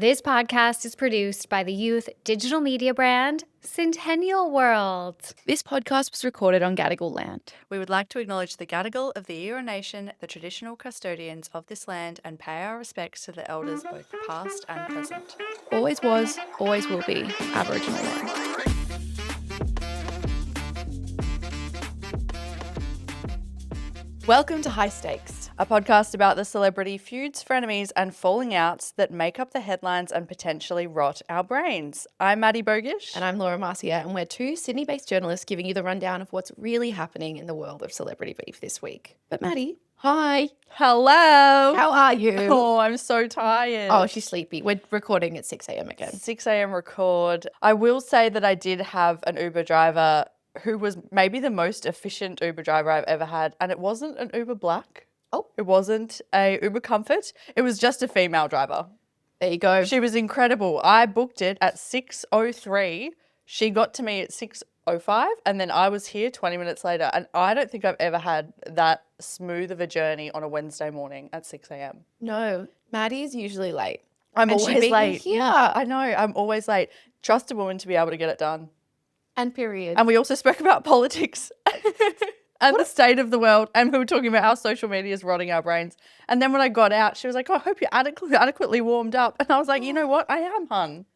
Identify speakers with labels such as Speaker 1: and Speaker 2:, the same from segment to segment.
Speaker 1: This podcast is produced by the youth digital media brand Centennial World.
Speaker 2: This podcast was recorded on Gadigal land.
Speaker 3: We would like to acknowledge the Gadigal of the Eora Nation, the traditional custodians of this land, and pay our respects to the elders both past and present.
Speaker 2: Always was, always will be Aboriginal land.
Speaker 3: Welcome to High Stakes, a podcast about the celebrity feuds, frenemies, and falling outs that make up the headlines and potentially rot our brains. I'm Maddie Bogish.
Speaker 2: And I'm Laura Marcia, and we're two Sydney-based journalists giving you the rundown of what's really happening in the world of celebrity beef this week. But Maddie, hi.
Speaker 3: Hello.
Speaker 2: How are you?
Speaker 3: Oh, I'm so tired.
Speaker 2: Oh, she's sleepy. We're recording at 6 a.m. again.
Speaker 3: 6 a.m. record. I will say that I did have an Uber driver who was maybe the most efficient Uber driver I've ever had. And it wasn't an Uber Black.
Speaker 2: Oh.
Speaker 3: It wasn't a Uber Comfort. It was just a female driver.
Speaker 2: There you go.
Speaker 3: She was incredible. I booked it at 6:03. She got to me at 6:05 and then I was here 20 minutes later. And I don't think I've ever had that smooth of a journey on a Wednesday morning at 6 a.m.
Speaker 2: No, Maddie's usually late.
Speaker 3: I'm
Speaker 2: And she
Speaker 3: always
Speaker 2: beat me
Speaker 3: late.
Speaker 2: here.
Speaker 3: Yeah, I know. I'm always late. Trust a woman to be able to get it done.
Speaker 2: And period.
Speaker 3: And we also spoke about politics and the state of the world. And we were talking about how social media is rotting our brains. And then when I got out, she was like, oh, I hope you're adequately warmed up. And I was like, you know what? I am, hun.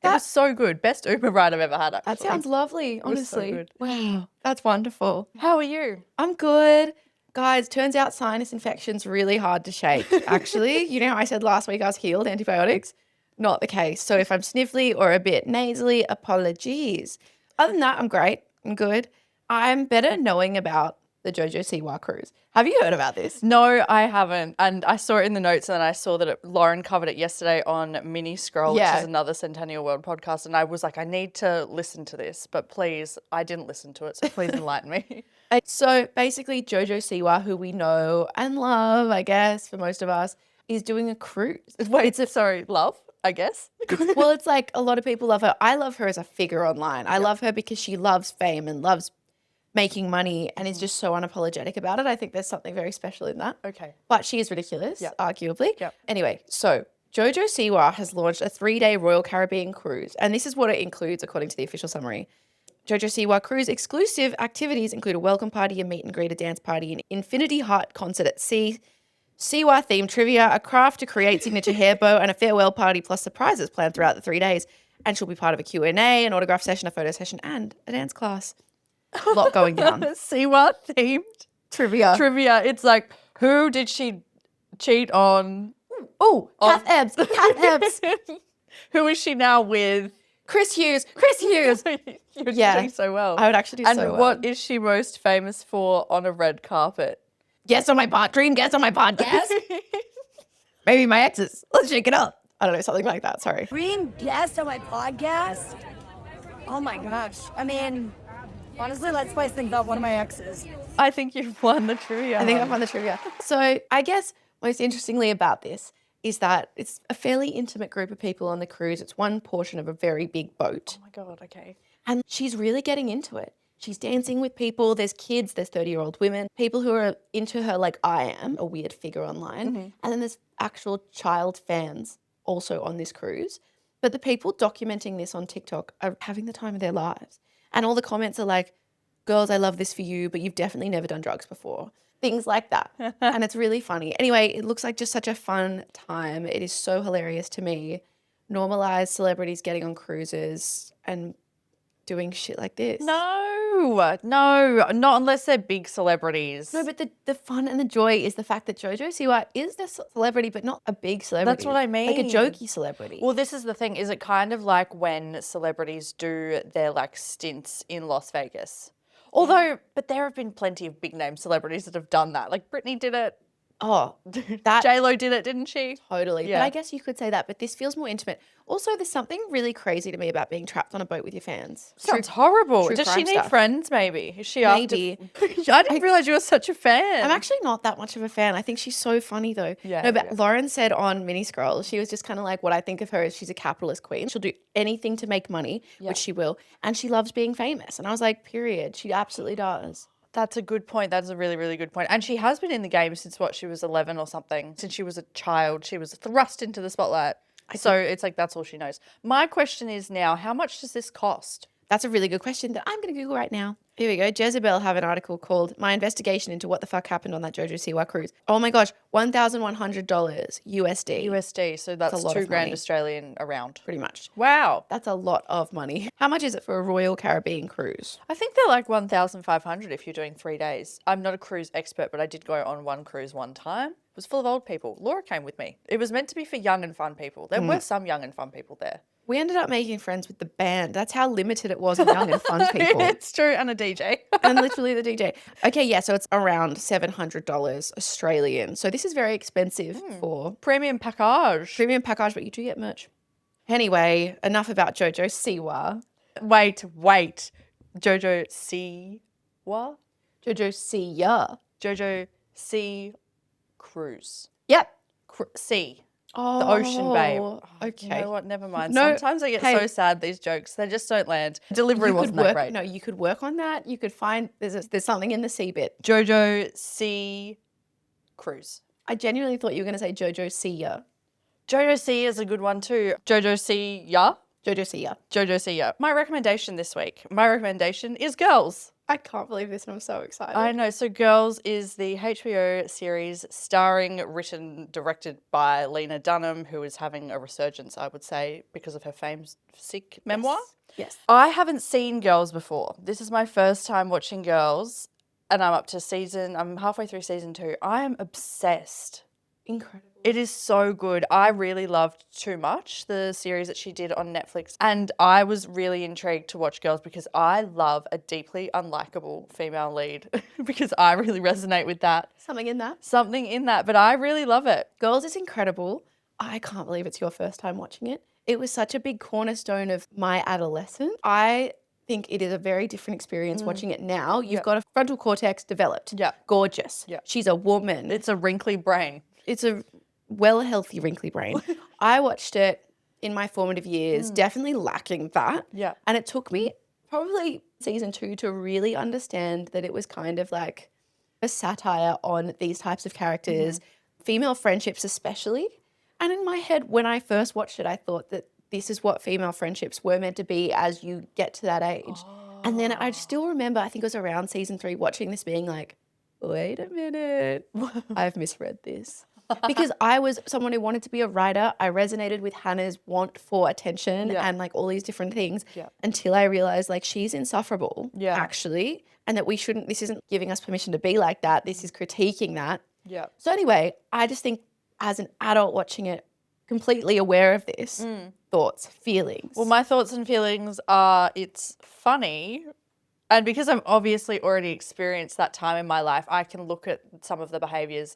Speaker 3: It was so good. Best Uber ride I've ever had, actually.
Speaker 2: That sounds lovely,
Speaker 3: was so
Speaker 2: honestly.
Speaker 3: good.
Speaker 2: Wow, that's wonderful.
Speaker 3: How are you?
Speaker 2: I'm good. Guys, turns out sinus infection's really hard to shake, actually. You know how I said last week I was healed, antibiotics? Not the case. So if I'm sniffly or a bit nasally, apologies. Other than that, I'm great. I'm good. I'm better knowing about the Jojo Siwa cruise. Have you heard about this?
Speaker 3: No, I haven't. And I saw it in the notes and then I saw that Lauren covered it yesterday on Mini Scroll, which is another Centennial World podcast. And I was like, I need to listen to this, but please, I didn't listen to it. So please enlighten me.
Speaker 2: So basically, Jojo Siwa, who we know and love, I guess, for most of us, is doing a cruise.
Speaker 3: Wait, sorry, love, I guess.
Speaker 2: Well, it's like a lot of people love her. I love her as a figure online. I love her because she loves fame and loves making money and is just so unapologetic about it. I think there's something very special in that.
Speaker 3: Okay.
Speaker 2: But she is ridiculous, arguably.
Speaker 3: Yep.
Speaker 2: Anyway, so Jojo Siwa has launched a 3-day Royal Caribbean cruise, and this is what it includes according to the official summary. Jojo Siwa cruise exclusive activities include a welcome party, a meet and greet, a dance party, an Infinity Heart concert at sea, Siwa themed trivia, a craft to create signature hair bow, and a farewell party plus surprises planned throughout the 3 days. And she'll be part of a Q&A, an autograph session, a photo session, and a dance class. A lot going down.
Speaker 3: Siwa themed
Speaker 2: Trivia.
Speaker 3: It's like, who did she cheat on?
Speaker 2: Oh, Kath Ebbs. Kath Ebbs.
Speaker 3: Who is she now with?
Speaker 2: Chris Hughes. Chris Hughes.
Speaker 3: You're
Speaker 2: Yeah.
Speaker 3: doing so well.
Speaker 2: I would actually do so well.
Speaker 3: And what is she most famous for on a red carpet?
Speaker 2: Guest on my dream guest on my podcast. Maybe my exes. Let's shake it up. I don't know, something like that. Sorry.
Speaker 4: Dream guest on my podcast? Oh my gosh. I mean, honestly, let's spice things up. One of my exes.
Speaker 3: I think you've won the trivia.
Speaker 2: I think I've won the trivia. So I guess most interestingly about this is that it's a fairly intimate group of people on the cruise. It's one portion of a very big boat.
Speaker 3: Oh my God, okay.
Speaker 2: And she's really getting into it. She's dancing with people. There's kids, there's 30-year-old women, people who are into her like I am, a weird figure online. Mm-hmm. And then there's actual child fans also on this cruise. But the people documenting this on TikTok are having the time of their lives. And all the comments are like, girls, I love this for you, but you've definitely never done drugs before. Things like that. And it's really funny. Anyway, it looks like just such a fun time. It is so hilarious to me. Normalize celebrities getting on cruises and doing shit like this.
Speaker 3: No, not unless they're big celebrities.
Speaker 2: No, but the fun and the joy is the fact that Jojo Siwa is a celebrity, but not a big celebrity.
Speaker 3: That's what I mean.
Speaker 2: Like a jokey celebrity.
Speaker 3: Well, this is the thing. Is it kind of like when celebrities do their like stints in Las Vegas? Although, but there have been plenty of big name celebrities that have done that. Like Britney did it.
Speaker 2: Oh, that
Speaker 3: J-Lo did it, didn't she?
Speaker 2: Totally.
Speaker 3: Yeah.
Speaker 2: But I guess you could say that, but this feels more intimate. Also, there's something really crazy to me about being trapped on a boat with your fans.
Speaker 3: Sounds horrible.
Speaker 2: true
Speaker 3: Does she
Speaker 2: crime
Speaker 3: need
Speaker 2: stuff.
Speaker 3: friends maybe? Is she
Speaker 2: Maybe.
Speaker 3: I didn't realise you were such a fan.
Speaker 2: I'm actually not that much of a fan. I think she's so funny though.
Speaker 3: Yeah,
Speaker 2: No, but
Speaker 3: yeah.
Speaker 2: Lauren said on Mini Scroll, she was just kind of like, what I think of her is she's a capitalist queen. She'll do anything to make money, which she will. And she loves being famous. And I was like, period. She absolutely does.
Speaker 3: That's a good point. That's a really, really good point. And she has been in the game since she was 11 or something. Since she was a child, she was thrust into the spotlight. So it's like that's all she knows. My question is now, how much does this cost?
Speaker 2: That's a really good question that I'm going to Google right now. Here we go. Jezebel have an article called My Investigation into What the Fuck Happened on that Jojo Siwa Cruise. Oh my gosh, $1,100 USD.
Speaker 3: USD, so that's
Speaker 2: a lot of
Speaker 3: $2,000
Speaker 2: money.
Speaker 3: Australian around.
Speaker 2: Pretty much.
Speaker 3: Wow.
Speaker 2: That's a lot of money. How much is it for a Royal Caribbean cruise?
Speaker 3: I think they're like 1,500 if you're doing 3 days. I'm not a cruise expert, but I did go on one cruise one time. It was full of old people. Laura came with me. It was meant to be for young and fun people. There were some young and fun people there.
Speaker 2: We ended up making friends with the band. That's how limited it was on young and fun people.
Speaker 3: It's true, and a DJ.
Speaker 2: And literally the DJ. Okay, yeah, so it's around $700 Australian. So this is very expensive for
Speaker 3: Premium package.
Speaker 2: premium package, but you do get merch. Anyway, enough about Jojo Siwa.
Speaker 3: Wait. Jojo Siwa?
Speaker 2: Jojo Siya.
Speaker 3: Jojo Sea Cruise.
Speaker 2: Yep.
Speaker 3: Sea.
Speaker 2: Oh,
Speaker 3: The ocean, babe. Oh,
Speaker 2: okay.
Speaker 3: You know what? Never mind.
Speaker 2: No,
Speaker 3: Sometimes I get
Speaker 2: hey.
Speaker 3: so sad, these jokes. They just don't land. Delivery wasn't that great.
Speaker 2: No, you could work on that. You could find there's something in the sea bit.
Speaker 3: Jojo Sea Cruise.
Speaker 2: I genuinely thought you were going to say Jojo Siya.
Speaker 3: Jojo Sea is a good one too. Jojo Sea, yeah.
Speaker 2: Jojo Siya.
Speaker 3: Jojo Sea, yeah. My recommendation this week. My recommendation is Girls.
Speaker 2: I can't believe this and I'm so excited.
Speaker 3: I know. So Girls is the HBO series starring, written, directed by Lena Dunham, who is having a resurgence, I would say, because of her famous sick memoir.
Speaker 2: Yes.
Speaker 3: I haven't seen Girls before. This is my first time watching Girls, and I'm halfway through season 2. I am obsessed.
Speaker 2: Incredible.
Speaker 3: It is so good. I really loved Too Much, the series that she did on Netflix. And I was really intrigued to watch Girls because I love a deeply unlikable female lead because I really resonate with that.
Speaker 2: Something in that.
Speaker 3: But I really love it.
Speaker 2: Girls is incredible. I can't believe it's your first time watching it. It was such a big cornerstone of my adolescence. I think it is a very different experience watching it now. You've got a frontal cortex developed.
Speaker 3: Yeah.
Speaker 2: Gorgeous.
Speaker 3: Yeah.
Speaker 2: She's a woman.
Speaker 3: It's a wrinkly brain.
Speaker 2: It's a well-healthy wrinkly brain. I watched it in my formative years, definitely lacking that.
Speaker 3: Yeah.
Speaker 2: And it took me probably season 2 to really understand that it was kind of like a satire on these types of characters, female friendships especially. And in my head, when I first watched it, I thought that this is what female friendships were meant to be as you get to that age. And then I still remember, I think it was around season 3, watching this being like, wait a minute, I've misread this. Because I was someone who wanted to be a writer. I resonated with Hannah's want for attention and like all these different things until I realized like she's insufferable actually, and that this isn't giving us permission to be like that. This is critiquing that.
Speaker 3: Yeah.
Speaker 2: So anyway, I just think as an adult watching it, completely aware of this, thoughts, feelings.
Speaker 3: Well, my thoughts and feelings are it's funny. And because I've obviously already experienced that time in my life, I can look at some of the behaviours.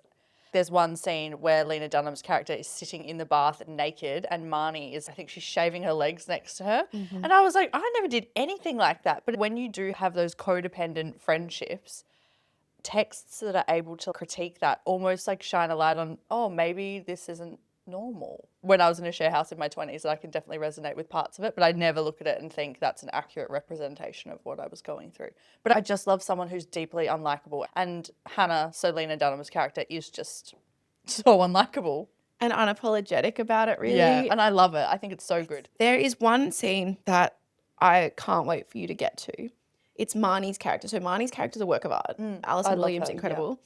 Speaker 3: There's one scene where Lena Dunham's character is sitting in the bath naked and Marnie I think she's shaving her legs next to her. And I was like, I never did anything like that. But when you do have those codependent friendships, texts that are able to critique that almost like shine a light on, oh, maybe this isn't normal. When I was in a share house in my 20s, I can definitely resonate with parts of it, but I'd never look at it and think that's an accurate representation of what I was going through. But I just love someone who's deeply unlikable. And Hannah, so Lena Dunham's character, is just so unlikable.
Speaker 2: And unapologetic about it, really.
Speaker 3: Yeah, and I love it. I think it's so good.
Speaker 2: There is one scene that I can't wait for you to get to. It's Marnie's character. So Marnie's character is a work of art. Alison
Speaker 3: love
Speaker 2: Williams,
Speaker 3: her,
Speaker 2: incredible.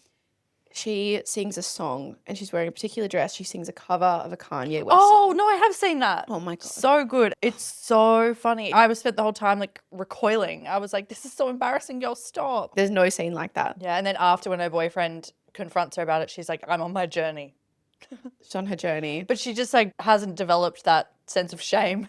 Speaker 2: She sings a song and she's wearing a particular dress. She sings a cover of a Kanye West song.
Speaker 3: Oh, no, I have seen that.
Speaker 2: Oh my God.
Speaker 3: So good. It's so funny. I was spent the whole time like recoiling. I was like, this is so embarrassing, girl, stop.
Speaker 2: There's no scene like that.
Speaker 3: Yeah, and then after when her boyfriend confronts her about it, she's like, I'm on my journey.
Speaker 2: She's on her journey.
Speaker 3: But she just like hasn't developed that sense of shame.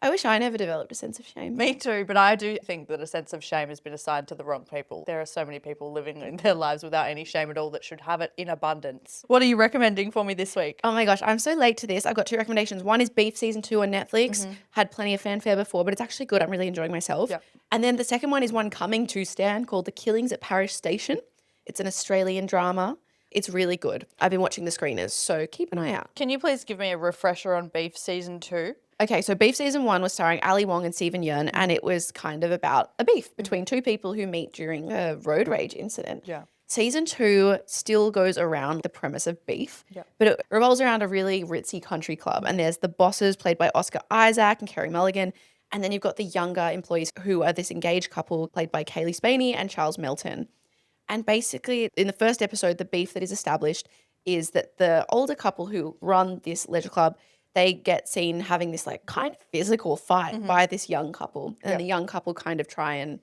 Speaker 2: I wish I never developed a sense of shame.
Speaker 3: Me too, but I do think that a sense of shame has been assigned to the wrong people. There are so many people living in their lives without any shame at all that should have it in abundance. What are you recommending for me this week?
Speaker 2: Oh my gosh, I'm so late to this. I've got 2 recommendations. One is Beef Season 2 on Netflix. Had plenty of fanfare before, but it's actually good. I'm really enjoying myself.
Speaker 3: Yep.
Speaker 2: And then the second one is one coming to Stan called The Killings at Parish Station. It's an Australian drama. It's really good. I've been watching the screeners, so keep an eye out.
Speaker 3: Can you please give me a refresher on Beef Season 2?
Speaker 2: Okay, so Beef Season 1 was starring Ali Wong and Stephen Yeun, and it was kind of about a beef between 2 people who meet during a road rage incident.
Speaker 3: Yeah.
Speaker 2: Season 2 still goes around the premise of beef, but it revolves around a really ritzy country club. And there's the bosses played by Oscar Isaac and Kerry Mulligan. And then you've got the younger employees who are this engaged couple played by Kaylee Spaney and Charles Melton. And basically, in the first episode, the beef that is established is that the older couple who run this leisure club, they get seen having this like kind of physical fight by this young couple. And the young couple kind of try and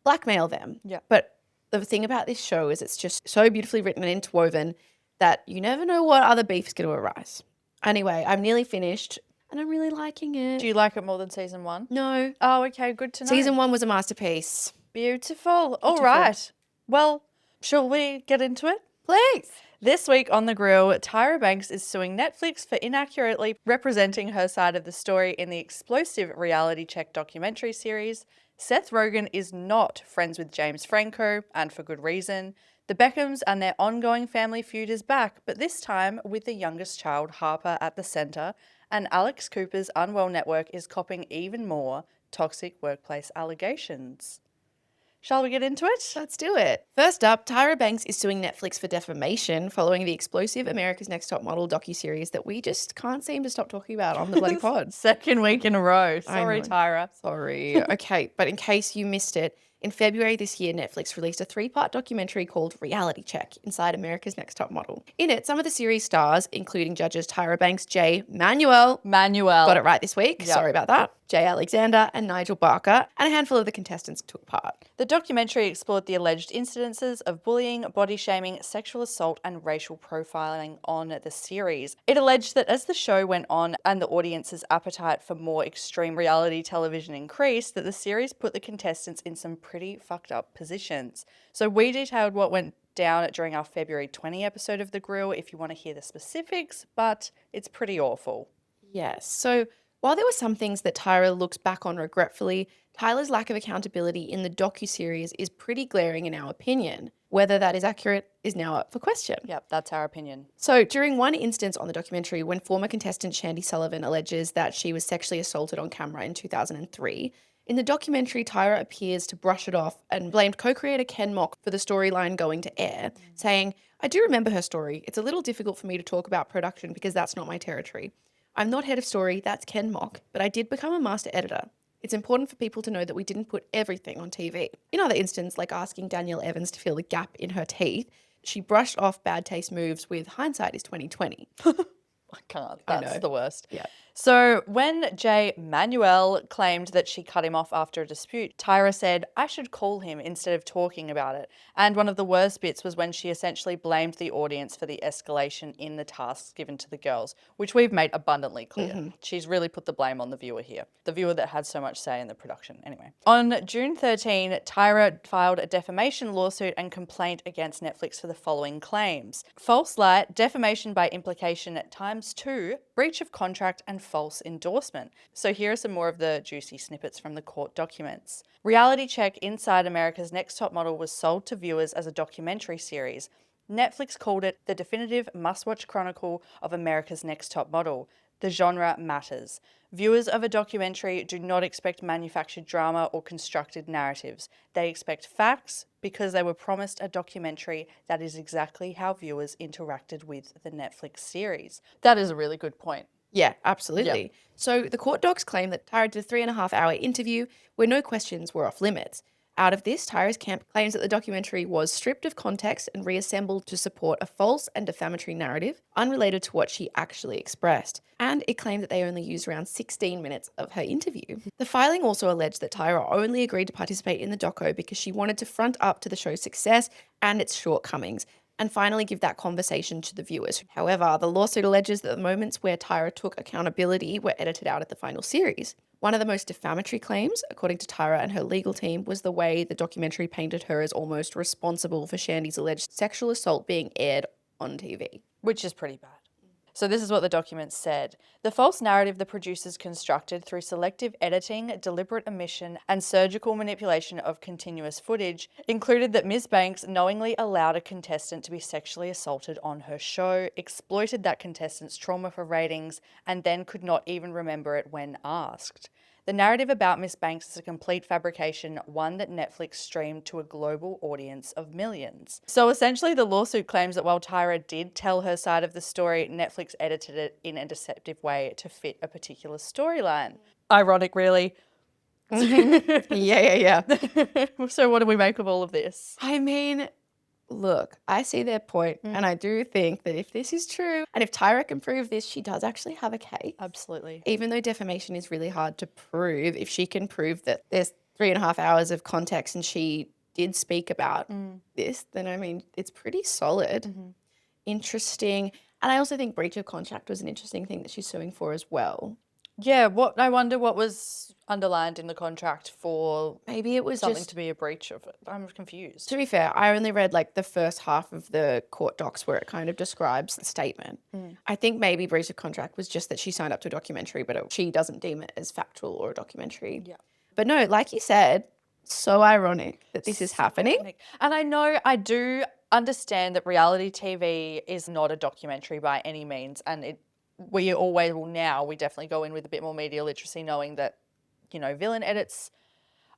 Speaker 2: blackmail them.
Speaker 3: Yeah.
Speaker 2: But the thing about this show is it's just so beautifully written and interwoven that you never know what other beef is going to arise. Anyway, I'm nearly finished and I'm really liking it.
Speaker 3: Do you like it more than season 1?
Speaker 2: No.
Speaker 3: Oh, okay, good to know.
Speaker 2: Season 1 was a masterpiece.
Speaker 3: Beautiful. All right. Well, shall we get into it?
Speaker 2: Please.
Speaker 3: This week on The Grill, Tyra Banks is suing Netflix for inaccurately representing her side of the story in the explosive reality check documentary series. Seth Rogen is not friends with James Franco, and for good reason. The Beckhams and their ongoing family feud is back, but this time with the youngest child, Harper, at the centre, and Alex Cooper's Unwell network is copping even more toxic workplace allegations. Shall we get into it?
Speaker 2: Let's do it. First up, Tyra Banks is suing Netflix for defamation following the explosive America's Next Top Model docuseries that we just can't seem to stop talking about on the bloody pod.
Speaker 3: Second week in a row.
Speaker 2: I
Speaker 3: Sorry,
Speaker 2: know.
Speaker 3: Tyra.
Speaker 2: Sorry. Okay, but in case you missed it, in February this year, Netflix released a 3-part documentary called Reality Check Inside America's Next Top Model. In it, some of the series stars, including judges Tyra Banks, Jay Manuel, got it right this week, sorry about that, Jay Alexander and Nigel Barker, and a handful of the contestants took part.
Speaker 3: The documentary explored the alleged incidences of bullying, body shaming, sexual assault, and racial profiling on the series. It alleged that as the show went on and the audience's appetite for more extreme reality television increased, that the series put the contestants in some pretty fucked up positions. So we detailed what went down during our February 20 episode of The Grill if you want to hear the specifics, but it's pretty awful.
Speaker 2: Yes, so while there were some things that Tyra looks back on regretfully, Tyler's lack of accountability in the docuseries is pretty glaring in our opinion. Whether that is accurate is now up for question.
Speaker 3: Yep, that's our opinion.
Speaker 2: So during one instance on the documentary, when former contestant Shandy Sullivan alleges that she was sexually assaulted on camera in 2003, in the documentary, Tyra appears to brush it off and blamed co-creator Ken Mock for the storyline going to air, saying, "I do remember her story. It's a little difficult for me to talk about production because that's not my territory. I'm not head of story, that's Ken Mock, but I did become a master editor. It's important for people to know that we didn't put everything on TV." In other instances, like asking Danielle Evans to fill the gap in her teeth, she brushed off bad taste moves with hindsight is 2020.
Speaker 3: I can't. That's the worst.
Speaker 2: Yeah.
Speaker 3: So when Jay Manuel claimed that she cut him off after a dispute, Tyra said, "I should call him instead of talking about it." And one of the worst bits was when she essentially blamed the audience for the escalation in the tasks given to the girls, which we've made abundantly clear. She's really put the blame on the viewer here, the viewer that had so much say in the production. Anyway, on June 13, Tyra filed a defamation lawsuit and complaint against Netflix for the following claims: false light, defamation by implication ×2, breach of contract, and false endorsement. So here are some more of the juicy snippets from the court documents. Reality Check Inside America's Next Top Model was sold to viewers as a documentary series. Netflix called it the definitive must-watch chronicle of America's Next Top Model. The genre matters. Viewers of a documentary do not expect manufactured drama or constructed narratives. They expect facts because they were promised a documentary that is exactly how viewers interacted with the Netflix series. That is a really good point.
Speaker 2: Yeah, absolutely. So the court docs claim that Tyra did a 3.5-hour interview where no questions were off limits. Out of this, Tyra's camp claims that the documentary was stripped of context and reassembled to support a false and defamatory narrative unrelated to what she actually expressed. And it claimed that they only used around 16 minutes of her interview. The filing also alleged that Tyra only agreed to participate in the doco because she wanted to front up to the show's success and its shortcomings, and finally give that conversation to the viewers. However, the lawsuit alleges that the moments where Tyra took accountability were edited out of the final series. One of the most defamatory claims, according to Tyra and her legal team, was the way the documentary painted her as almost responsible for Shandy's alleged sexual assault being aired on TV.
Speaker 3: Which is pretty bad. So this is what the document said. The false narrative the producers constructed through selective editing, deliberate omission, and surgical manipulation of continuous footage included that Ms. Banks knowingly allowed a contestant to be sexually assaulted on her show, exploited that contestant's trauma for ratings, and then could not even remember it when asked. The narrative about Miss Banks is a complete fabrication, one that Netflix streamed to a global audience of millions. So essentially, the lawsuit claims that while Tyra did tell her side of the story, Netflix edited it in a deceptive way to fit a particular storyline. Ironic, really.
Speaker 2: Yeah.
Speaker 3: So what do we make of all of this?
Speaker 2: I mean, look, I see their point, and I do think that if this is true, and if Tyra can prove this, she does actually have a case.
Speaker 3: Absolutely.
Speaker 2: Even though defamation is really hard to prove, if she can prove that there's 3.5 hours of context and she did speak about this, then I mean, it's pretty solid. Interesting. And I also think breach of contract was an interesting thing that she's suing for as well.
Speaker 3: Yeah, I wonder what was underlined in the contract for
Speaker 2: Maybe it was
Speaker 3: something
Speaker 2: just,
Speaker 3: to be a breach of it. I'm confused.
Speaker 2: to be fair, I only read like the first half of the court docs where it kind of describes the statement. I think maybe breach of contract was just that she signed up to a documentary, but she doesn't deem it as factual or a documentary.
Speaker 3: Yeah.
Speaker 2: But no, like you said, so ironic that this is happening.
Speaker 3: And I do understand that reality TV is not a documentary by any means, and we definitely go in with a bit more media literacy, knowing that, villain edits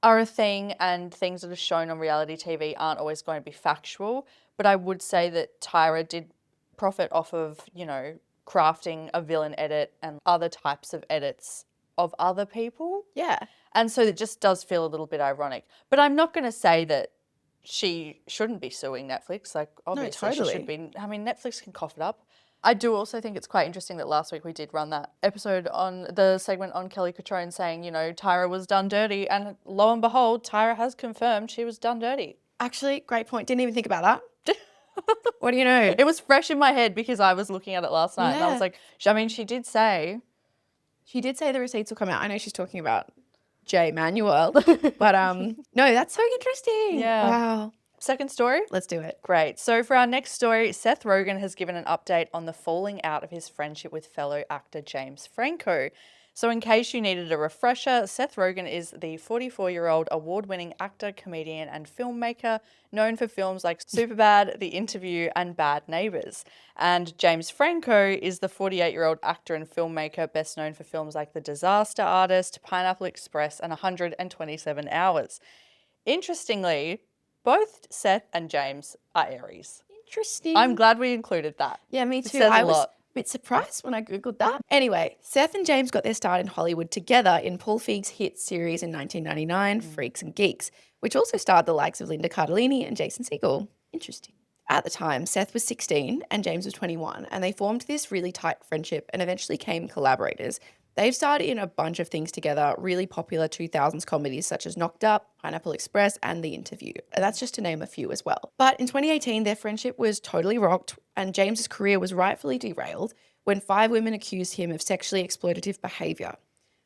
Speaker 3: are a thing and things that are shown on reality TV aren't always going to be factual. But I would say that Tyra did profit off of, crafting a villain edit and other types of edits of other people.
Speaker 2: Yeah.
Speaker 3: And so it just does feel a little bit ironic. But I'm not going to say that she shouldn't be suing Netflix. Like, obviously
Speaker 2: totally.
Speaker 3: she should be. I mean, Netflix can cough it up. I do also think it's quite interesting that last week we did run that episode on the segment on Kelly Catrone saying, Tyra was done dirty. And lo and behold, Tyra has confirmed she was done dirty.
Speaker 2: Actually, great point. Didn't even think about that. What do you know?
Speaker 3: It was fresh in my head because I was looking at it last night. And I
Speaker 2: Yeah.
Speaker 3: was like, she did say.
Speaker 2: She did say the receipts will come out. I know she's talking about J. Manuel, but no, that's so interesting.
Speaker 3: Yeah.
Speaker 2: Wow.
Speaker 3: Second story?
Speaker 2: Let's do it.
Speaker 3: Great. So for our next story, Seth Rogen has given an update on the falling out of his friendship with fellow actor James Franco. So in case you needed a refresher, Seth Rogen is the 44-year-old award-winning actor, comedian and filmmaker known for films like Superbad, The Interview and Bad Neighbours. And James Franco is the 48-year-old actor and filmmaker best known for films like The Disaster Artist, Pineapple Express and 127 Hours. Interestingly, both Seth and James are Aries.
Speaker 2: Interesting.
Speaker 3: I'm glad we included that.
Speaker 2: Yeah, me
Speaker 3: It
Speaker 2: too.
Speaker 3: says a
Speaker 2: I was
Speaker 3: lot.
Speaker 2: a bit surprised when I Googled that. Anyway, Seth and James got their start in Hollywood together in Paul Feig's hit series in 1999, Freaks and Geeks, which also starred the likes of Linda Cardellini and Jason Segel. Interesting. At the time, Seth was 16 and James was 21, and they formed this really tight friendship and eventually became collaborators. They've starred in a bunch of things together, really popular 2000s comedies such as Knocked Up, Pineapple Express, and The Interview. And that's just to name a few as well. But in 2018, their friendship was totally rocked, and James's career was rightfully derailed when 5 women accused him of sexually exploitative behaviour.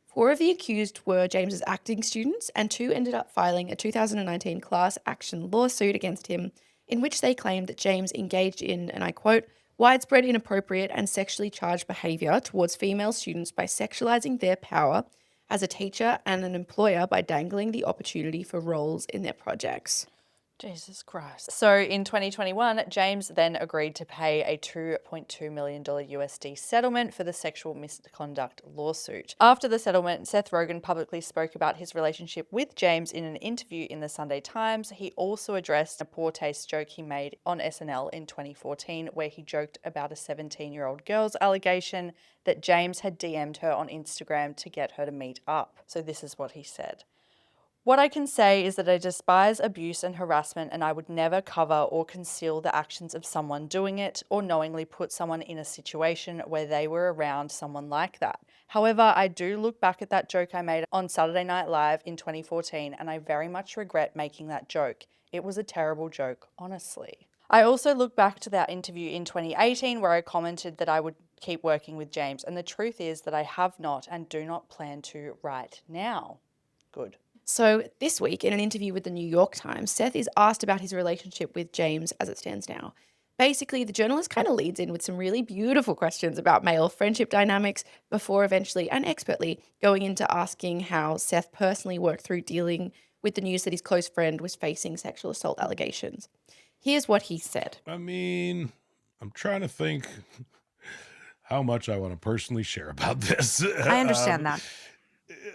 Speaker 2: 4 of the accused were James's acting students, and 2 ended up filing a 2019 class action lawsuit against him, in which they claimed that James engaged in, and I quote, widespread inappropriate and sexually charged behaviour towards female students by sexualising their power as a teacher and an employer by dangling the opportunity for roles in their projects.
Speaker 3: Jesus Christ. So in 2021, James then agreed to pay a $2.2 million USD settlement for the sexual misconduct lawsuit. After the settlement, Seth Rogen publicly spoke about his relationship with James in an interview in the Sunday Times. He also addressed a poor taste joke he made on SNL in 2014, where he joked about a 17-year-old girl's allegation that James had DM'd her on Instagram to get her to meet up. So this is what he said. What I can say is that I despise abuse and harassment, and I would never cover or conceal the actions of someone doing it or knowingly put someone in a situation where they were around someone like that. However, I do look back at that joke I made on Saturday Night Live in 2014, and I very much regret making that joke. It was a terrible joke, honestly. I also look back to that interview in 2018 where I commented that I would keep working with James, and the truth is that I have not and do not plan to right now. Good.
Speaker 2: So this week, in an interview with the New York Times, Seth is asked about his relationship with James as it stands now. Basically, the journalist kind of leads in with some really beautiful questions about male friendship dynamics before eventually and expertly going into asking how Seth personally worked through dealing with the news that his close friend was facing sexual assault allegations. Here's what he said.
Speaker 5: I mean, I'm trying to think how much I want to personally share about this.
Speaker 6: I understand that.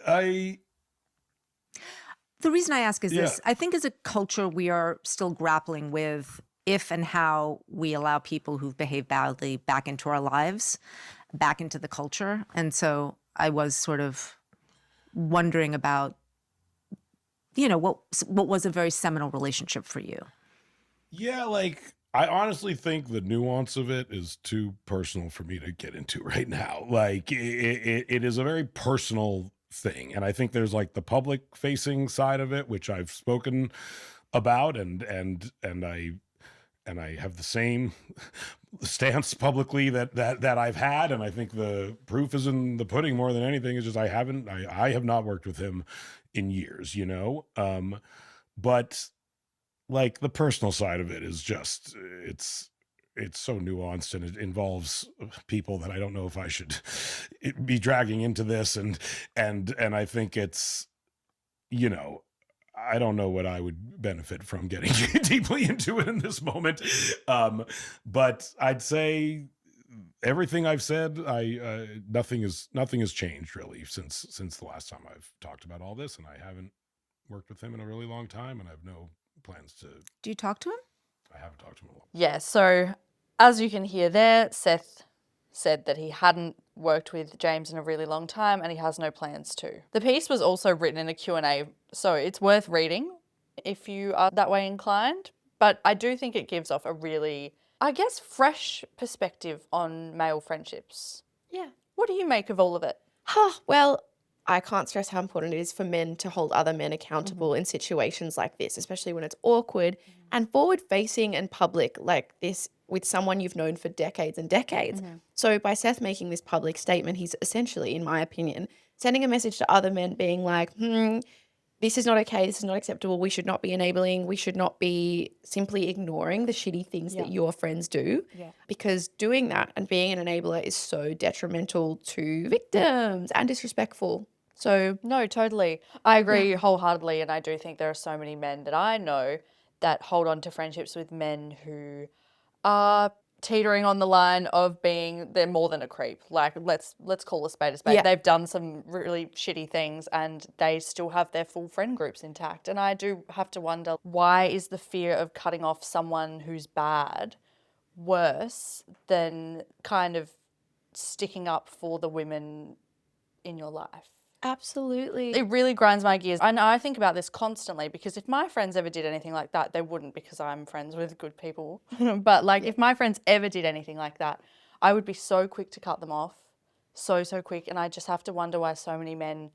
Speaker 5: I
Speaker 6: The reason I ask is
Speaker 5: Yeah.
Speaker 6: this. I think as a culture, we are still grappling with if and how we allow people who've behaved badly back into our lives, back into the culture. And so I was sort of wondering about, what was a very seminal relationship for you?
Speaker 5: Yeah, like I honestly think the nuance of it is too personal for me to get into right now. Like it is a very personal thing, and I think there's like the public facing side of it, which I've spoken about, and I have the same stance publicly that I've had, and I think the proof is in the pudding more than anything. Is just I have not worked with him in years, but like the personal side of it is just it's so nuanced, and it involves people that I don't know if I should be dragging into this, and I think it's I don't know what I would benefit from getting deeply into it in this moment. But I'd say everything I've said, nothing has changed really since the last time I've talked about all this, and I haven't worked with him in a really long time, and I have no plans to.
Speaker 6: Do you talk to him?
Speaker 5: I haven't talked to him in a long.
Speaker 3: Yeah, so as you can hear there, Seth said that he hadn't worked with James in a really long time and he has no plans to. The piece was also written in a Q&A, so it's worth reading if you are that way inclined. But I do think it gives off a really, I guess, fresh perspective on male friendships.
Speaker 2: Yeah.
Speaker 3: What do you make of all of it?
Speaker 2: Well, I can't stress how important it is for men to hold other men accountable in situations like this, especially when it's awkward and forward facing and public like this with someone you've known for decades and decades. So by Seth making this public statement, he's essentially, in my opinion, sending a message to other men being like, this is not okay, this is not acceptable, we should not be enabling, we should not be simply ignoring the shitty things that your friends do. Because doing that and being an enabler is so detrimental to victims and disrespectful. So
Speaker 3: No, totally. I agree wholeheartedly, and I do think there are so many men that I know that hold on to friendships with men who are teetering on the line of they're more than a creep. Like let's call a spade a spade.
Speaker 2: Yeah.
Speaker 3: They've done some really shitty things and they still have their full friend groups intact. And I do have to wonder, why is the fear of cutting off someone who's bad worse than kind of sticking up for the women in your life?
Speaker 2: absolutely.
Speaker 3: It really grinds my gears. I know I think about this constantly because if my friends ever did anything like that, they wouldn't because I'm friends with good people. But like if my friends ever did anything like that, I would be so quick to cut them off. So quick. And I just have to wonder why so many men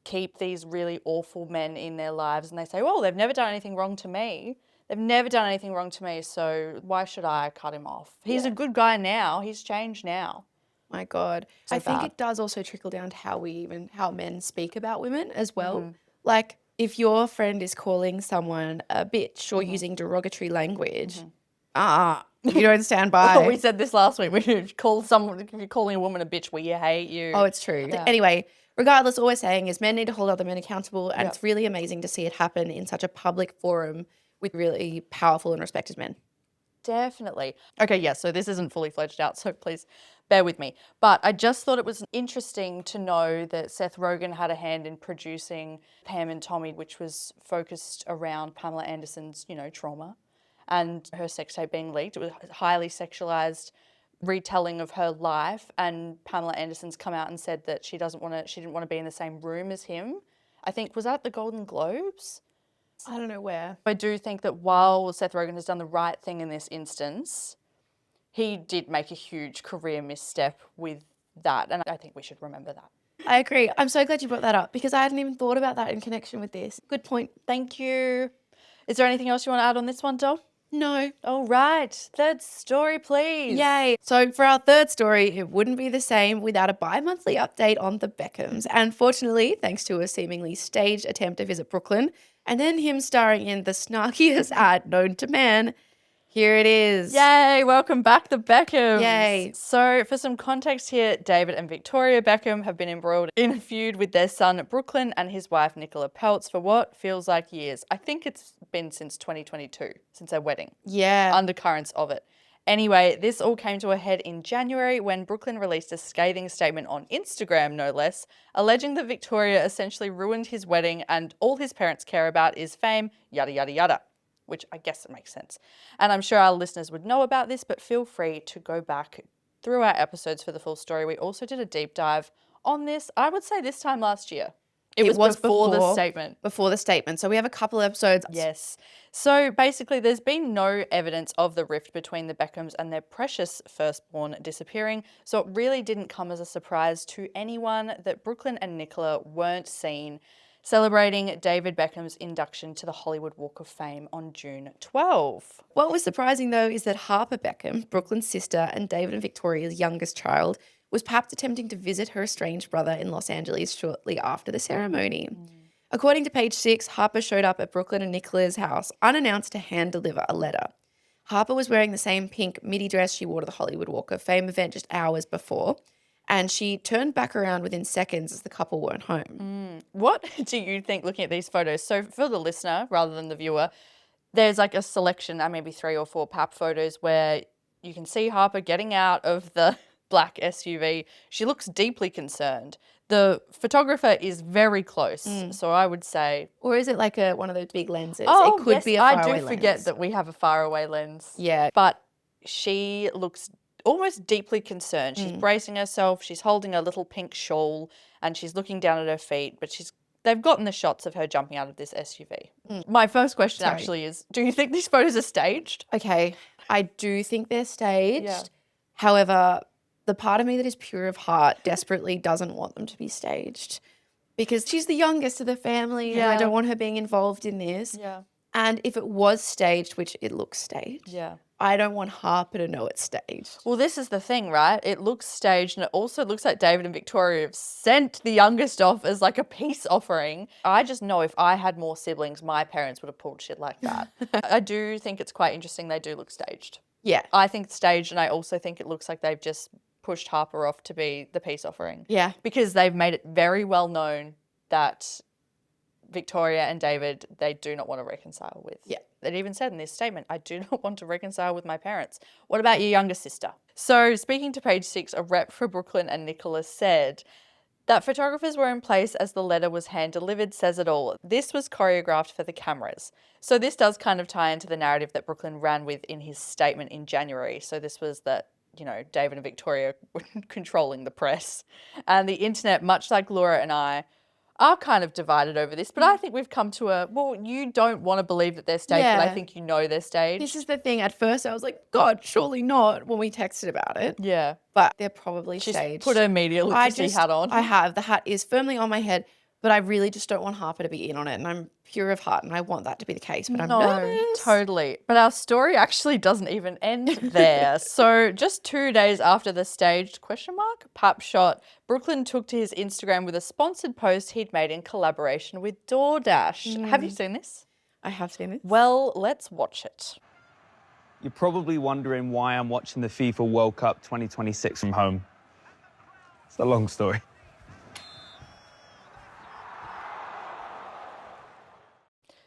Speaker 3: keep these really awful men in their lives and they say, well, they've never done anything wrong to me. They've never done anything wrong to me, so why should I cut him off? He's a good guy now. He's changed now.
Speaker 2: My God. I think
Speaker 3: bad.
Speaker 2: it does also trickle down to how men speak about women as well. Like if your friend is calling someone a bitch or using derogatory language, you don't stand by.
Speaker 3: We said this last week. We should call someone, if you're calling a woman a bitch, we hate you.
Speaker 2: Oh, it's true. Anyway, regardless, all we're saying is men need to hold other men accountable, and it's really amazing to see it happen in such a public forum with really powerful and respected men.
Speaker 3: Definitely. Okay, yeah, so this isn't fully fledged out, so please bear with me. But I just thought it was interesting to know that Seth Rogen had a hand in producing Pam and Tommy, which was focused around Pamela Anderson's, trauma and her sex tape being leaked. It was a highly sexualized retelling of her life, and Pamela Anderson's come out and said that she didn't want to be in the same room as him. I think, was that the Golden Globes?
Speaker 2: I don't know where.
Speaker 3: I do think that while Seth Rogen has done the right thing in this instance, he did make a huge career misstep with that, and I think we should remember that.
Speaker 2: I agree. I'm so glad you brought that up because I hadn't even thought about that in connection with this. Good point.
Speaker 3: Thank you. Is there anything else you want to add on this one, Doll?
Speaker 2: No.
Speaker 3: All right. Third story, please.
Speaker 2: Yay. So for our third story, it wouldn't be the same without a bi-monthly update on the Beckhams. And fortunately, thanks to a seemingly staged attempt to visit Brooklyn, and then him starring in the snarkiest ad known to man, here it is.
Speaker 3: Yay, welcome back, the Beckhams.
Speaker 2: Yay.
Speaker 3: So for some context here, David and Victoria Beckham have been embroiled in a feud with their son Brooklyn and his wife Nicola Peltz for what feels like years. I think it's been since 2022, since their wedding.
Speaker 2: Yeah.
Speaker 3: Undercurrents of it. Anyway, this all came to a head in January when Brooklyn released a scathing statement on Instagram, no less, alleging that Victoria essentially ruined his wedding and all his parents care about is fame, yada, yada, yada, which I guess it makes sense. And I'm sure our listeners would know about this, but feel free to go back through our episodes for the full story. We also did a deep dive on this, I would say this time last year. It was before the statement.
Speaker 2: Before the statement. So we have a couple of episodes.
Speaker 3: Yes. So basically, there's been no evidence of the rift between the Beckhams and their precious firstborn disappearing. So it really didn't come as a surprise to anyone that Brooklyn and Nicola weren't seen celebrating David Beckham's induction to the Hollywood Walk of Fame on June 12.
Speaker 2: What was surprising, though, is that Harper Beckham, Brooklyn's sister and David and Victoria's youngest child, was perhaps attempting to visit her estranged brother in Los Angeles shortly after the ceremony. According to Page 6, Harper showed up at Brooklyn and Nicola's house unannounced to hand deliver a letter. Harper was wearing the same pink midi dress she wore to the Hollywood Walk of Fame event just hours before, and she turned back around within seconds as the couple weren't home.
Speaker 3: What do you think looking at these photos? So for the listener rather than the viewer, there's like a selection, maybe 3 or 4 pap photos where you can see Harper getting out of the black SUV. She looks deeply concerned. The photographer is very close, so I would say...
Speaker 2: Or is it like one of those big lenses?
Speaker 3: Oh,
Speaker 2: it could
Speaker 3: yes,
Speaker 2: be a
Speaker 3: I
Speaker 2: faraway
Speaker 3: do forget
Speaker 2: lens.
Speaker 3: that we have a faraway lens.
Speaker 2: Yeah.
Speaker 3: But she looks almost deeply concerned. She's bracing herself, she's holding a little pink shawl, and she's looking down at her feet, but they've gotten the shots of her jumping out of this SUV. My first question actually is, do you think these photos are staged?
Speaker 2: Okay, I do think they're staged.
Speaker 3: Yeah.
Speaker 2: However, the part of me that is pure of heart desperately doesn't want them to be staged because she's the youngest of the family and I don't want her being involved in this.
Speaker 3: Yeah.
Speaker 2: And if it was staged, which it looks staged,
Speaker 3: Yeah.
Speaker 2: I don't want Harper to know it's staged.
Speaker 3: Well, this is the thing, right? It looks staged and it also looks like David and Victoria have sent the youngest off as like a peace offering. I just know if I had more siblings, my parents would have pulled shit like that. I do think it's quite interesting they do look staged.
Speaker 2: Yeah.
Speaker 3: I think it's staged, and I also think it looks like they've just pushed Harper off to be the peace offering.
Speaker 2: Yeah.
Speaker 3: Because they've made it very well known that Victoria and David, they do not want to reconcile with.
Speaker 2: Yeah.
Speaker 3: They even said in this statement, I do not want to reconcile with my parents. What about your younger sister? So speaking to Page 6, a rep for Brooklyn and Nicholas said that photographers were in place as the letter was hand-delivered says it all. This was choreographed for the cameras. So this does kind of tie into the narrative that Brooklyn ran with in his statement in January. So this was that, David and Victoria were controlling the press. And the internet, much like Laura and I, are kind of divided over this. But I think we've come to you don't want to believe that they're staged, but I think you know they're staged.
Speaker 2: This is the thing. At first I was like, God, surely not when we texted about it.
Speaker 3: Yeah.
Speaker 2: But they're probably
Speaker 3: She's
Speaker 2: staged.
Speaker 3: put her media literacy hat on.
Speaker 2: I have. The hat is firmly on my head, but I really just don't want Harper to be in on it. And I'm pure of heart and I want that to be the case, but I'm nervous.
Speaker 3: Totally. But our story actually doesn't even end there. So just 2 days after the staged pap shot, Brooklyn took to his Instagram with a sponsored post he'd made in collaboration with DoorDash. Have you seen this?
Speaker 2: I have seen it.
Speaker 3: Well, let's watch it.
Speaker 7: You're probably wondering why I'm watching the FIFA World Cup 2026 from home. It's a long story.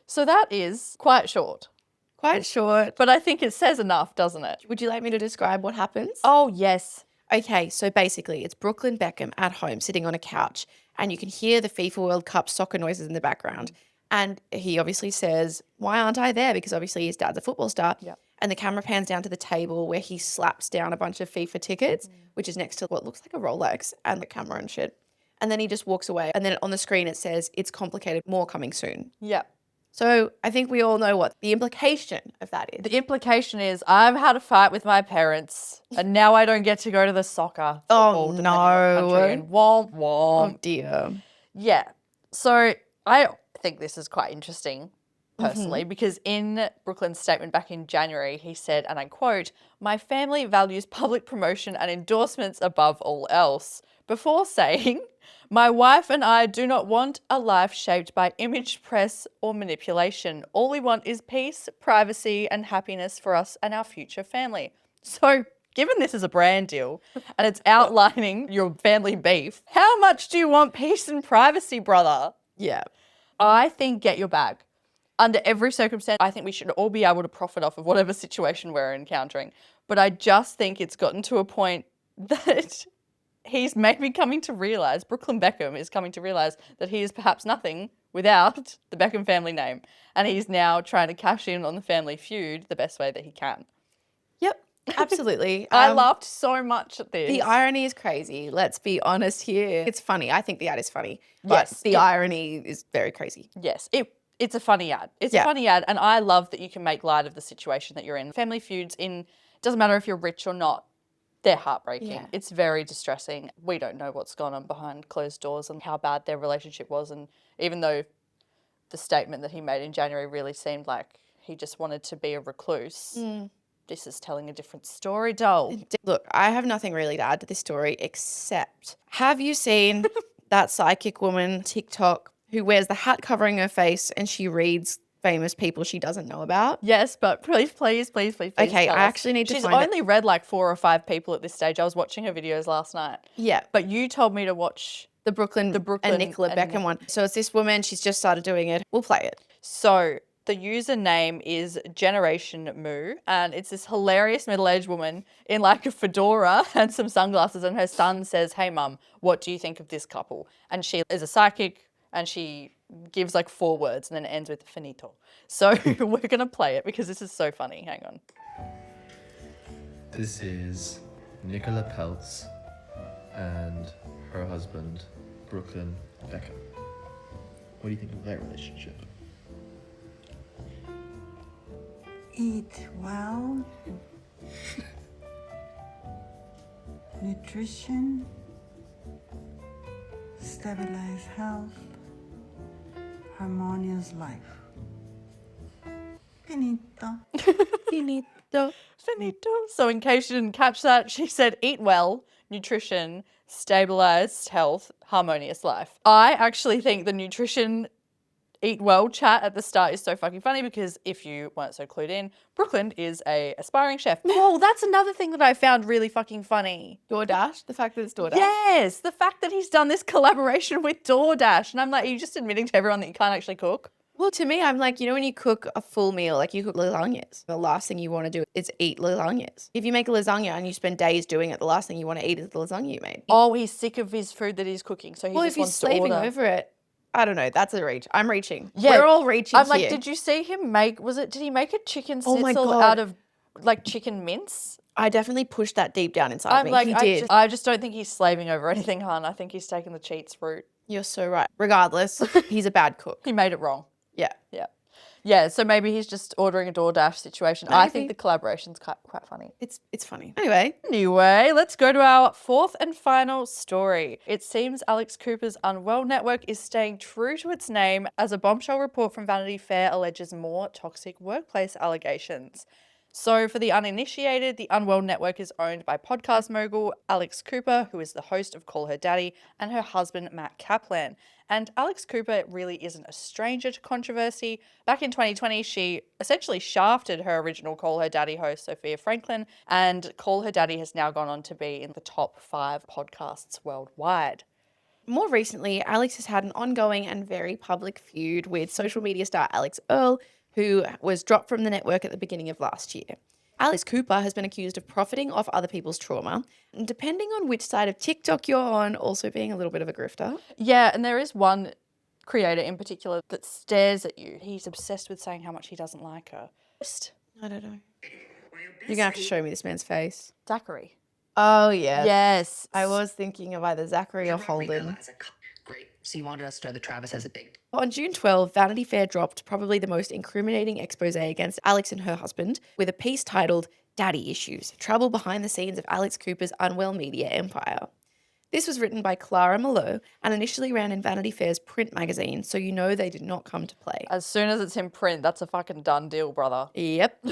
Speaker 3: So that is quite short,
Speaker 2: Quite short.
Speaker 3: but I think it says enough, doesn't it?
Speaker 2: Would you like me to describe what happens?
Speaker 3: Oh, yes.
Speaker 2: Okay, so basically it's Brooklyn Beckham at home sitting on a couch and you can hear the FIFA World Cup soccer noises in the background. And he obviously says, why aren't I there? Because obviously his dad's a football star.
Speaker 3: Yep.
Speaker 2: And the camera pans down to the table where he slaps down a bunch of FIFA tickets, which is next to what looks like a Rolex and the camera and shit. And then he just walks away. And then on the screen it says, it's complicated, more coming soon.
Speaker 3: Yeah.
Speaker 2: So I think we all know what the implication of that is.
Speaker 3: The implication is I've had a fight with my parents and now I don't get to go to the soccer.
Speaker 2: Oh,
Speaker 3: football, depending on the country, and womp womp.
Speaker 2: Oh dear.
Speaker 3: Yeah. So I think this is quite interesting personally because in Brooklyn's statement back in January, he said, and I quote, "My family values public promotion and endorsements above all else," before saying, "My wife and I do not want a life shaped by image press or manipulation. All we want is peace, privacy, and happiness for us and our future family." So given this is a brand deal and it's outlining your family beef, how much do you want peace and privacy, brother?
Speaker 2: Yeah.
Speaker 3: I think get your bag. Under every circumstance, I think we should all be able to profit off of whatever situation we're encountering. but I just think it's gotten to a point that he's maybe coming to realise, Brooklyn Beckham is coming to realise that he is perhaps nothing without the Beckham family name. And he's now trying to cash in on the Family Feud the best way that he can.
Speaker 2: Yep, absolutely.
Speaker 3: I laughed so much at this.
Speaker 2: The irony is crazy. Let's be honest here. It's funny. I think the ad is funny. But
Speaker 3: Yes,
Speaker 2: the irony is very crazy.
Speaker 3: Yes, it's a funny ad. It's a funny ad, and I love that you can make light of the situation that you're in. Family Feuds, doesn't matter if you're rich or not, they're heartbreaking.
Speaker 2: Yeah.
Speaker 3: It's very distressing. We don't know what's gone on behind closed doors and how bad their relationship was. And even though the statement that he made in January really seemed like he just wanted to be a recluse, this is telling a different story, doll.
Speaker 2: Look, I have nothing really to add to this story except, have you seen that psychic woman TikTok who wears the hat covering her face and she reads famous people she doesn't know about?
Speaker 3: Yes, but please.
Speaker 2: Okay,
Speaker 3: tell
Speaker 2: I
Speaker 3: us.
Speaker 2: actually need to
Speaker 3: She's
Speaker 2: find it.
Speaker 3: only read like 4 or 5 people at this stage. I was watching her videos last night.
Speaker 2: Yeah.
Speaker 3: But you told me to watch
Speaker 2: The Brooklyn and Nicola Beckham one. So it's this woman. She's just started doing it. We'll play it.
Speaker 3: So the username is Generation Moo, and it's this hilarious middle-aged woman in like a fedora and some sunglasses, and her son says, "Hey mum, what do you think of this couple?" And she is a psychic, and she gives like 4 words and then it ends with finito. So we're going to play it because this is so funny. Hang on.
Speaker 8: This is Nicola Peltz and her husband, Brooklyn Beckham. What do you think of their relationship?
Speaker 9: Eat well, nutrition, stabilize health, harmonious life. Finito.
Speaker 3: Finito. So in case you didn't catch that, she said eat well, nutrition, stabilized health, harmonious life. I actually think the nutrition eat well chat at the start is so fucking funny because if you weren't so clued in, Brooklyn is a aspiring chef. Oh, that's another thing that I found really fucking funny.
Speaker 2: DoorDash, the fact that it's DoorDash.
Speaker 3: Yes, the fact that he's done this collaboration with DoorDash. And I'm like, are you just admitting to everyone that you can't actually cook?
Speaker 2: Well, to me, I'm like, when you cook a full meal, like you cook lasagnas, the last thing you want to do is eat lasagnas. If you make a lasagna and you spend days doing it, the last thing you want to eat is the lasagna you made.
Speaker 3: Oh, he's sick of his food that he's cooking, so he
Speaker 2: Well,
Speaker 3: just
Speaker 2: if he's
Speaker 3: wants to
Speaker 2: slaving
Speaker 3: order.
Speaker 2: over it, I don't know. That's a reach. I'm reaching.
Speaker 3: Yeah,
Speaker 2: We're all reaching
Speaker 3: I'm like,
Speaker 2: here.
Speaker 3: did you see him make, did he make a chicken
Speaker 2: Oh my
Speaker 3: schnitzel
Speaker 2: God.
Speaker 3: out of like chicken mince?
Speaker 2: I definitely pushed that deep down inside
Speaker 3: I'm
Speaker 2: me.
Speaker 3: like,
Speaker 2: He did.
Speaker 3: I just don't think he's slaving over anything, hon. I think he's taking the cheats route.
Speaker 2: You're so right. Regardless, he's a bad cook.
Speaker 3: He made it wrong.
Speaker 2: Yeah.
Speaker 3: Yeah, so maybe he's just ordering a DoorDash situation. I think
Speaker 2: Maybe.
Speaker 3: the collaboration's quite funny.
Speaker 2: It's funny. Anyway,
Speaker 3: Let's go to our 4th and final story. It seems Alex Cooper's Unwell network is staying true to its name as a bombshell report from Vanity Fair alleges more toxic workplace allegations. So for the uninitiated, the Unwell network is owned by podcast mogul Alex Cooper, who is the host of Call Her Daddy, and her husband Matt Kaplan. And Alex Cooper really isn't a stranger to controversy. Back in 2020, she essentially shafted her original Call Her Daddy host, Sophia Franklin, and Call Her Daddy has now gone on to be in the top 5 podcasts worldwide.
Speaker 2: more recently, Alex has had an ongoing and very public feud with social media star Alex Earl, who was dropped from the network at the beginning of last year. Alex Cooper has been accused of profiting off other people's trauma, and depending on which side of TikTok you're on, also being a little bit of a grifter.
Speaker 3: Yeah, and there is one creator in particular that stares at you. He's obsessed with saying how much he doesn't like her.
Speaker 2: I don't know. You're going to have to show me this man's face.
Speaker 3: Zachary.
Speaker 2: Oh, yeah.
Speaker 3: Yes.
Speaker 2: I was thinking of either Zachary or Holden.
Speaker 10: Great. So you wanted us to throw the Travis as a date.
Speaker 2: On June 12, Vanity Fair dropped probably the most incriminating expose against Alex and her husband with a piece titled Daddy Issues, Trouble Behind the Scenes of Alex Cooper's Unwell Media Empire. This was written by Clara Malot and initially ran in Vanity Fair's print magazine, so you know they did not come to play.
Speaker 3: As soon as it's in print, that's a fucking done deal, brother.
Speaker 2: Yep.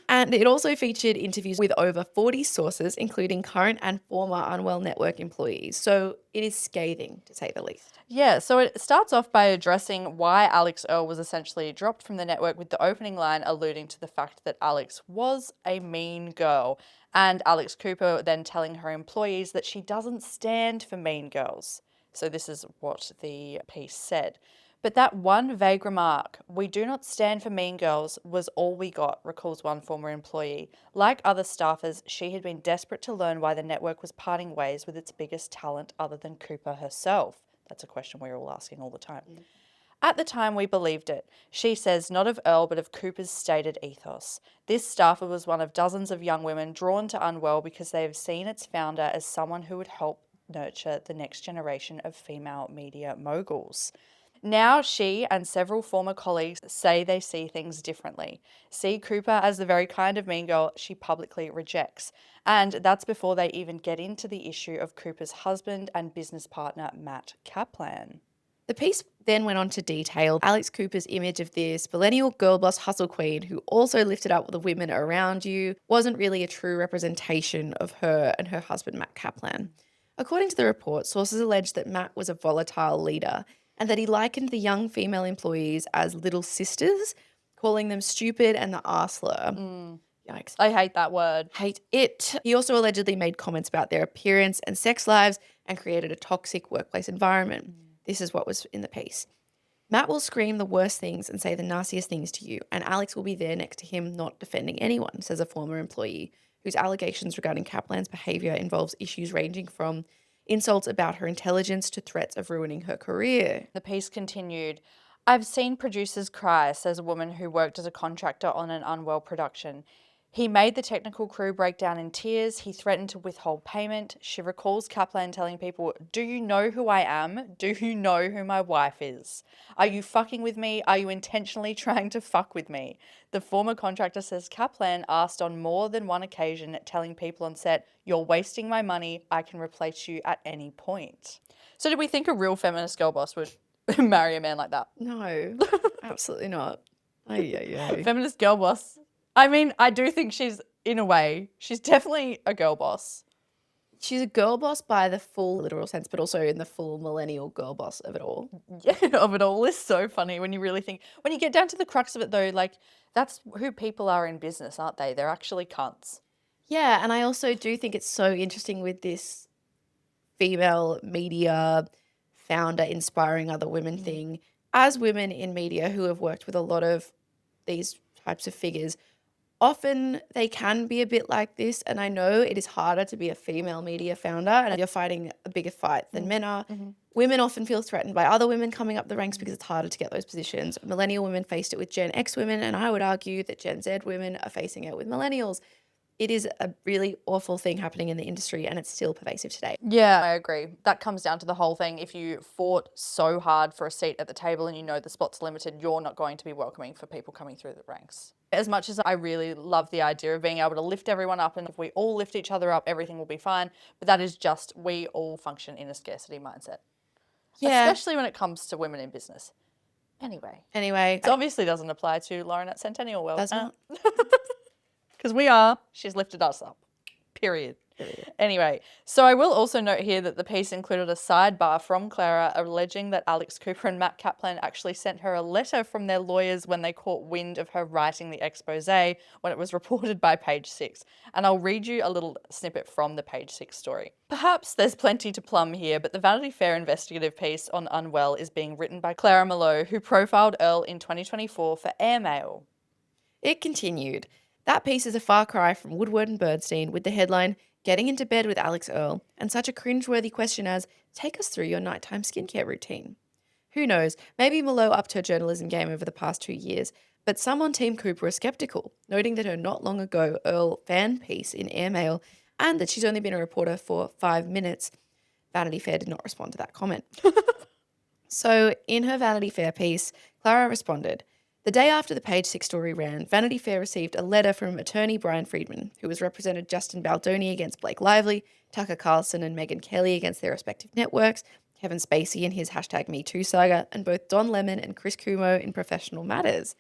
Speaker 2: And it also featured interviews with over 40 sources, including current and former Unwell Network employees. So it is scathing, to say the least.
Speaker 3: Yeah, so it starts off by addressing why Alex Earl was essentially dropped from the network, with the opening line alluding to the fact that Alex was a mean girl, and Alex Cooper then telling her employees that she doesn't stand for mean girls. So this is what the piece said. But that one vague remark, "We do not stand for mean girls," was all we got, recalls one former employee. Like other staffers, she had been desperate to learn why the network was parting ways with its biggest talent other than Cooper herself. That's a question we're all asking all the time. At the time, we believed it. She says not of Earl, but of Cooper's stated ethos. This staffer was one of dozens of young women drawn to Unwell because they have seen its founder as someone who would help nurture the next generation of female media moguls. Now she and several former colleagues say they see things differently, see Cooper as the very kind of mean girl she publicly rejects. And that's before they even get into the issue of Cooper's husband and business partner, Matt Kaplan.
Speaker 2: The piece then went on to detail Alex Cooper's image of this millennial girl boss hustle queen who also lifted up the women around you wasn't really a true representation of her and her husband, Matt Kaplan. According to the report, sources alleged that Matt was a volatile leader and that he likened the young female employees as little sisters, calling them stupid and the arseler. Yikes.
Speaker 3: I hate that word.
Speaker 2: Hate it. He also allegedly made comments about their appearance and sex lives and created a toxic workplace environment. This is what was in the piece. Matt will scream the worst things and say the nastiest things to you, and Alex will be there next to him not defending anyone, says a former employee whose allegations regarding Kaplan's behaviour involves issues ranging from insults about her intelligence to threats of ruining her career.
Speaker 3: The piece continued, "I've seen producers cry," says a woman who worked as a contractor on an Unwell production. "He made the technical crew break down in tears. He threatened to withhold payment." She recalls Kaplan telling people, "Do you know who I am? Do you know who my wife is? Are you fucking with me? Are you intentionally trying to fuck with me?" The former contractor says Kaplan asked on more than one occasion, telling people on set, "You're wasting my money. I can replace you at any point." So did we think a real feminist girl boss would marry a man like that?
Speaker 2: No, absolutely not. Ay.
Speaker 3: Feminist girl boss. I mean, I do think she's, in a way, she's definitely a girl boss.
Speaker 2: She's a girl boss by the full literal sense, but also in the full millennial girl boss of it all.
Speaker 3: Yeah, of it all is so funny when you really think, when you get down to the crux of it though, like that's who people are in business, aren't they? They're actually cunts.
Speaker 2: Yeah, and I also do think it's so interesting with this female media founder inspiring other women thing. As women in media who have worked with a lot of these types of figures, often they can be a bit like this, and I know it is harder to be a female media founder and you're fighting a bigger fight than men are. Women often feel threatened by other women coming up the ranks because it's harder to get those positions. Millennial women faced it with Gen X women, and I would argue that Gen Z women are facing it with millennials. It is a really awful thing happening in the industry, and it's still pervasive today.
Speaker 3: Yeah, I agree. That comes down to the whole thing. If you fought so hard for a seat at the table and you know the spot's limited, you're not going to be welcoming for people coming through the ranks. As much as I really love the idea of being able to lift everyone up, and if we all lift each other up, everything will be fine. But that is just, we all function in a scarcity mindset.
Speaker 2: Yeah.
Speaker 3: Especially when it comes to women in business. Anyway.
Speaker 2: Anyway,
Speaker 3: It obviously doesn't apply to Lauren at Centennial World.
Speaker 2: does not.
Speaker 3: Because she's lifted us up. Period. Anyway, so I will also note here that the piece included a sidebar from Clara alleging that Alex Cooper and Matt Kaplan actually sent her a letter from their lawyers when they caught wind of her writing the expose when it was reported by Page 6. And I'll read you a little snippet from the Page 6 story. Perhaps there's plenty to plumb here, but the Vanity Fair investigative piece on Unwell is being written by Clara Mallow, who profiled Earl in 2024 for Airmail.
Speaker 2: It continued. That piece is a far cry from Woodward and Bernstein with the headline, "Getting into Bed with Alex Earl," and such a cringeworthy question as, "Take us through your nighttime skincare routine." Who knows, maybe Mallow upped her journalism game over the past 2 years, but some on Team Cooper are skeptical, noting that her not long ago Earl fan piece in Airmail and that she's only been a reporter for 5 minutes. Vanity Fair did not respond to that comment. So in her Vanity Fair piece, Clara responded, "The day after the Page 6 story ran, Vanity Fair received a letter from attorney Brian Friedman, who has represented Justin Baldoni against Blake Lively, Tucker Carlson and Megyn Kelly against their respective networks, Kevin Spacey in his #MeToo saga, and both Don Lemon and Chris Cuomo in professional matters.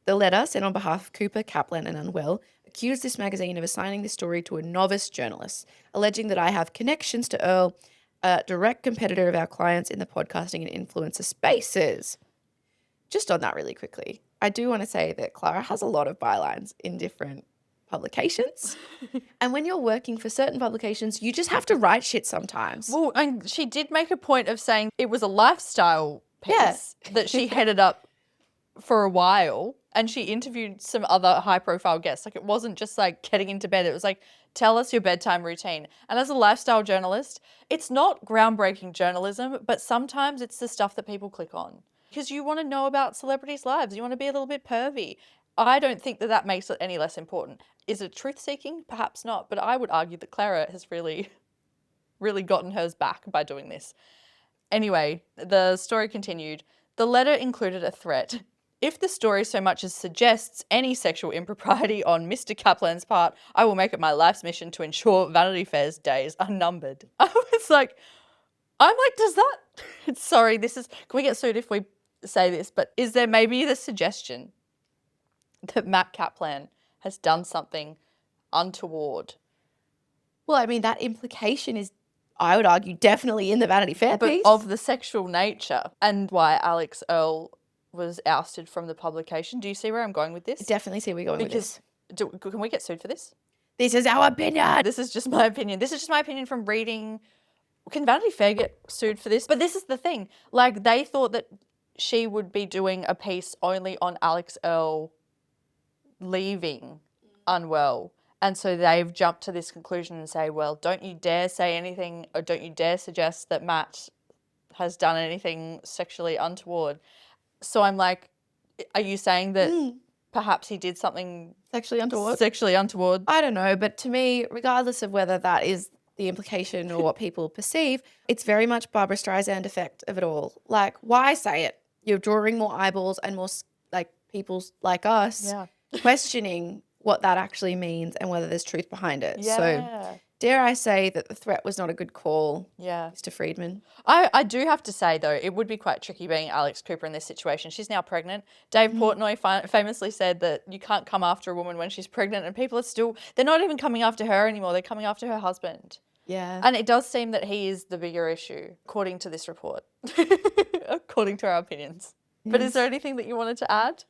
Speaker 2: The letter, sent on behalf of Cooper, Kaplan and Unwell, accused this magazine of assigning this story to a novice journalist, alleging that I have connections to Earl, a direct competitor of our clients in the podcasting and influencer spaces." Just on that really quickly, I do want to say that Clara has a lot of bylines in different publications. And when you're working for certain publications, you just have to write shit sometimes.
Speaker 3: Well, and she did make a point of saying it was a lifestyle piece that she headed up for a while, and she interviewed some other high-profile guests. Like, it wasn't just like getting into bed. It was like, tell us your bedtime routine. And as a lifestyle journalist, it's not groundbreaking journalism, but sometimes it's the stuff that people click on because you want to know about celebrities' lives. You want to be a little bit pervy. I don't think that that makes it any less important. Is it truth-seeking? Perhaps not, but I would argue that Clara has really, really gotten hers back by doing this. Anyway, the story continued. The letter included a threat. If the story so much as suggests any sexual impropriety on Mr. Kaplan's part, I will make it my life's mission to ensure Vanity Fair's days are numbered. I was like, does that... Sorry, can we get sued if we say this, but is there maybe the suggestion that Matt Kaplan has done something untoward?
Speaker 2: Well, I mean, that implication is, I would argue, definitely in the Vanity Fair
Speaker 3: But
Speaker 2: piece.
Speaker 3: of the sexual nature and why Alex Earl was ousted from the publication. Do you see where I'm going with this?
Speaker 2: I definitely see where you're going with this.
Speaker 3: Can we get sued for this?
Speaker 2: This is our opinion.
Speaker 3: This is just my opinion. This is just my opinion from reading. Can Vanity Fair get sued for this? But this is the thing. Like, they thought that she would be doing a piece only on Alex Earl leaving Unwell. And so they've jumped to this conclusion and say, well, don't you dare say anything, or don't you dare suggest that Matt has done anything sexually untoward. So I'm like, are you saying that perhaps he did something
Speaker 2: Sexually untoward?
Speaker 3: sexually untoward?
Speaker 2: I don't know, but to me, regardless of whether that is the implication or what people perceive, it's very much Barbara Streisand effect of it all. Like, why say it? You're drawing more eyeballs and more like people like us questioning what that actually means and whether there's truth behind it.
Speaker 3: Yeah.
Speaker 2: So dare I say that the threat was not a good call,
Speaker 3: Yeah.
Speaker 2: Mr. Friedman.
Speaker 3: I do have to say, though, it would be quite tricky being Alex Cooper in this situation. She's now pregnant. Dave Portnoy famously said that you can't come after a woman when she's pregnant, and people are still, they're not even coming after her anymore. They're coming after her husband.
Speaker 2: Yeah.
Speaker 3: And it does seem that he is the bigger issue, according to this report, according to our opinions. But is there anything that you wanted to add?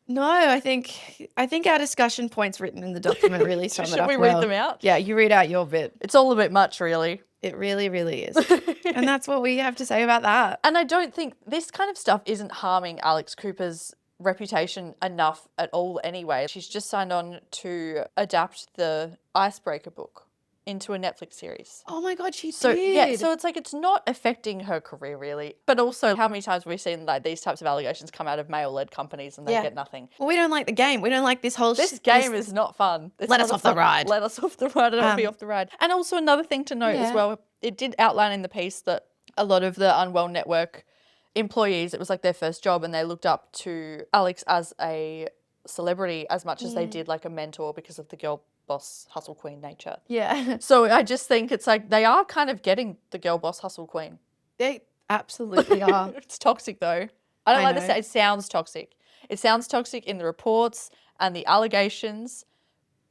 Speaker 2: No, I think our discussion points written in the document really sum it up
Speaker 3: Should we
Speaker 2: well.
Speaker 3: read them out?
Speaker 2: Yeah, you read out your bit.
Speaker 3: It's all a bit much, really.
Speaker 2: It really, really is. And that's what we have to say about that.
Speaker 3: And I don't think this kind of stuff isn't harming Alex Cooper's reputation enough at all anyway. She's just signed on to adapt the Icebreaker book into a Netflix series.
Speaker 2: Oh my God, she
Speaker 3: So
Speaker 2: did.
Speaker 3: yeah, so it's like it's not affecting her career really. But also, how many times have we seen like these types of allegations come out of male-led companies and they get nothing?
Speaker 2: Well, we don't like the game. We don't like this whole
Speaker 3: This game is not fun. It's
Speaker 2: Let
Speaker 3: not
Speaker 2: us
Speaker 3: a
Speaker 2: off the
Speaker 3: fun-
Speaker 2: ride.
Speaker 3: Let us off the ride. I don't want to be off the ride. And also another thing to note as well, it did outline in the piece that a lot of the Unwell Network employees, it was like their first job, and they looked up to Alex as a celebrity as much as they did like a mentor because of the girl boss hustle queen nature.
Speaker 2: Yeah.
Speaker 3: So I just think it's like they are kind of getting the girl boss hustle queen.
Speaker 2: They absolutely are.
Speaker 3: It's toxic though. I don't like to say it sounds toxic. It sounds toxic in the reports and the allegations,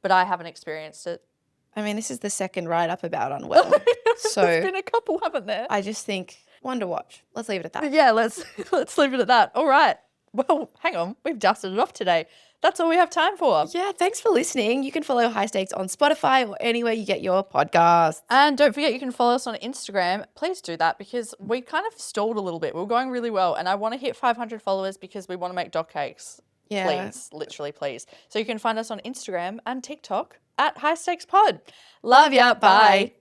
Speaker 3: but I haven't experienced it.
Speaker 2: I mean, this is the second write-up about Unwell. So
Speaker 3: There's been a couple, haven't there?
Speaker 2: I just think one to watch. Let's leave it at that.
Speaker 3: Yeah, let's leave it at that. All right. Well, hang on. We've dusted it off today. That's all we have time for.
Speaker 2: Yeah, thanks for listening. You can follow High Stakes on Spotify or anywhere you get your podcasts.
Speaker 3: And don't forget, you can follow us on Instagram. Please do that because we kind of stalled a little bit. We were going really well, and I want to hit 500 followers because we want to make dog cakes.
Speaker 2: Yeah.
Speaker 3: Please, literally, please. So you can find us on Instagram and TikTok at High Stakes Pod. Love ya. Bye.